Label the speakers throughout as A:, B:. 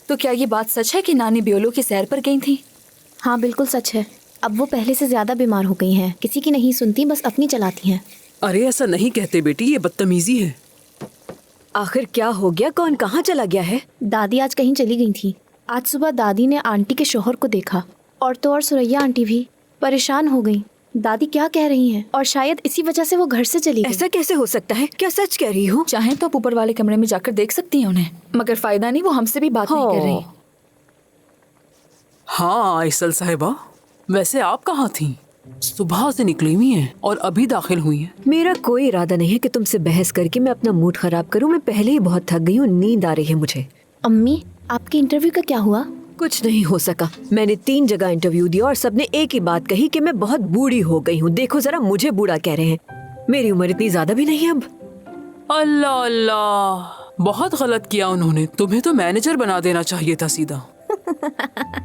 A: तो क्या ये बात सच है कि नानी ब्योलो की सैर पर गई थी?
B: हाँ बिल्कुल सच है। अब वो पहले से ज्यादा बीमार हो गई हैं। किसी की नहीं सुनती, बस अपनी चलाती हैं।
C: अरे ऐसा नहीं कहते बेटी, ये बदतमीजी है।
D: आखिर क्या हो गया? कौन कहाँ चला गया है?
B: दादी आज कहीं चली गई थी। आज सुबह दादी ने आंटी के शोहर को देखा, और तो और सुरैया आंटी भी परेशान हो गई। दादी क्या कह रही हैं, और शायद इसी वजह से वो घर से चली गई।
D: ऐसा कैसे हो सकता है? क्या सच कह रही हो?
A: चाहे तो आप ऊपर वाले कमरे में जाकर देख सकती हैं उन्हें, मगर फायदा नहीं, वो हमसे भी बात नहीं कर रही।
C: हाँ आइसल साहिबा, वैसे आप कहाँ थी? सुबह से निकली हुई हैं और अभी दाखिल हुई हैं।
D: मेरा कोई इरादा नहीं है कि तुमसे बहस करके मैं अपना मूड खराब करूं। मैं पहले ही बहुत थक गई हूँ, नींद आ रही है मुझे।
B: अम्मी, आपके इंटरव्यू का क्या हुआ?
D: कुछ नहीं हो सका। मैंने 3 जगह इंटरव्यू दिया और सबने एक ही बात कही कि मैं बहुत बूढ़ी हो गई हूँ। देखो जरा, मुझे बूढ़ा कह रहे हैं। मेरी उम्र इतनी ज्यादा भी नहीं है अब।
C: अल्लाह अल्लाह, बहुत गलत किया उन्होंने। तुम्हें तो मैनेजर बना देना चाहिए था सीधा।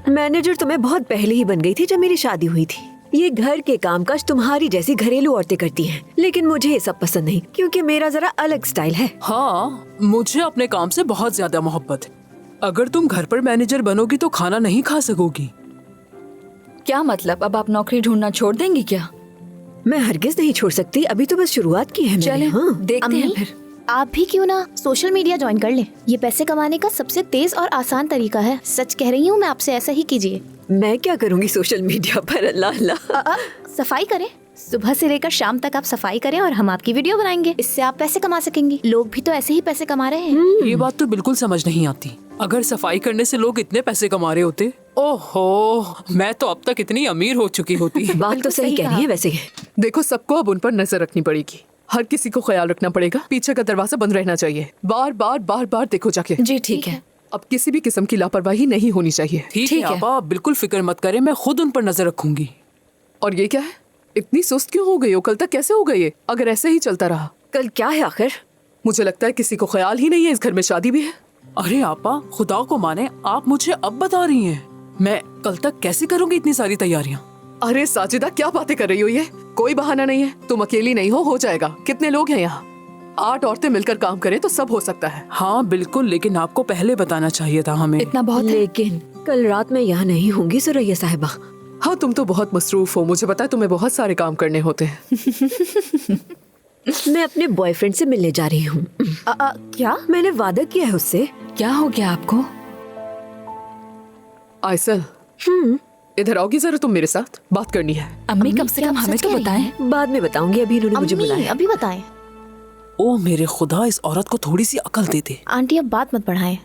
D: मैनेजर तो मैं बहुत पहले ही बन गई थी जब मेरी शादी हुई थी। ये घर के कामकाज तुम्हारी जैसी घरेलू औरतें करती हैं, लेकिन मुझे ये सब पसंद नहीं क्योंकि मेरा जरा अलग स्टाइल है।
C: हाँ, मुझे अपने काम से बहुत ज्यादा मोहब्बत है। अगर तुम घर पर मैनेजर बनोगी तो खाना नहीं खा सकोगी।
A: क्या मतलब, अब आप नौकरी ढूंढना छोड़ देंगी क्या?
D: मैं हरगिज नहीं छोड़ सकती, अभी तो बस शुरुआत की है मैंने।
A: चले
D: हाँ।
A: देखते हैं
B: अम्मी,
A: फिर।
B: आप भी क्यों ना सोशल मीडिया ज्वाइन कर लें। ये पैसे कमाने का सबसे तेज और आसान तरीका है। सच कह रही हूँ मैं आपसे, ऐसा ही कीजिए।
D: मैं क्या करूँगी सोशल मीडिया पर? अल्लाह अल्लाह।
B: सफाई करें, सुबह से लेकर शाम तक आप सफाई करें और हम आपकी वीडियो बनाएंगे। इससे आप पैसे कमा सकेंगी। लोग भी तो ऐसे ही पैसे कमा रहे हैं।
C: ये बात तो बिल्कुल समझ नहीं आती। अगर सफाई करने से लोग इतने पैसे कमा रहे होते, ओहो, मैं तो अब तक इतनी अमीर हो चुकी होती।
D: बात तो सही कह रही है वैसे।
E: देखो, सबको अब उन पर नजर रखनी पड़ेगी। हर किसी को ख्याल रखना पड़ेगा। पीछे का दरवाजा बंद रहना चाहिए। बार बार बार बार देखो जाके।
A: जी ठीक है।
E: अब किसी भी किस्म की लापरवाही नहीं होनी चाहिए।
C: ठीक है आपा, आप बिल्कुल फिक्र मत करें, मैं खुद उन पर नजर रखूंगी।
E: और ये क्या है, इतनी सुस्त क्यों हो गई हो? कल तक कैसे हो गई है? अगर ऐसे ही चलता रहा।
D: कल क्या है आखिर?
E: मुझे लगता है किसी को ख्याल ही नहीं है इस घर में शादी भी है।
C: अरे आपा, खुदा को माने, आप मुझे अब बता रही हैं। मैं कल तक कैसे करूंगी इतनी सारी तैयारियां?
E: अरे साजिदा, क्या बातें कर रही हो? ये कोई बहाना नहीं है। तुम अकेली नहीं हो जाएगा। कितने लोग हैं यहाँ? 8 औरतें मिलकर काम करें तो सब हो सकता है।
C: हाँ बिल्कुल, लेकिन आपको पहले बताना चाहिए था हमें।
A: इतना बहुत है।
D: लेकिन कल रात मैं यहाँ नहीं होंगी सुरैया साहिबा।
E: हाँ, तुम तो बहुत मसरूफ हो। मुझे पता है तुम्हें बहुत सारे काम करने होते हैं।
D: मैं अपने बॉयफ्रेंड से मिलने जा रही हूँ।
B: क्या?
D: मैंने वादा किया है उससे।
A: क्या हो गया आपको?
E: आइसल, इधर आओगी जरा, तुम मेरे साथ बात करनी है।
A: अम्मी कम से
B: क्या
A: कम
B: आप
A: हमें
B: सच
A: तो
B: कह रही
A: बताएं।
D: बाद में बताऊंगी, अभी इन्होंने मुझे
B: अम्मी,
D: बुलाया।
B: अभी बताएं।
C: ओ मेरे खुदा, इस औरत को थोड़ी सी अकल दे दे।
B: आंटी अब बात मत बढ़ाएं।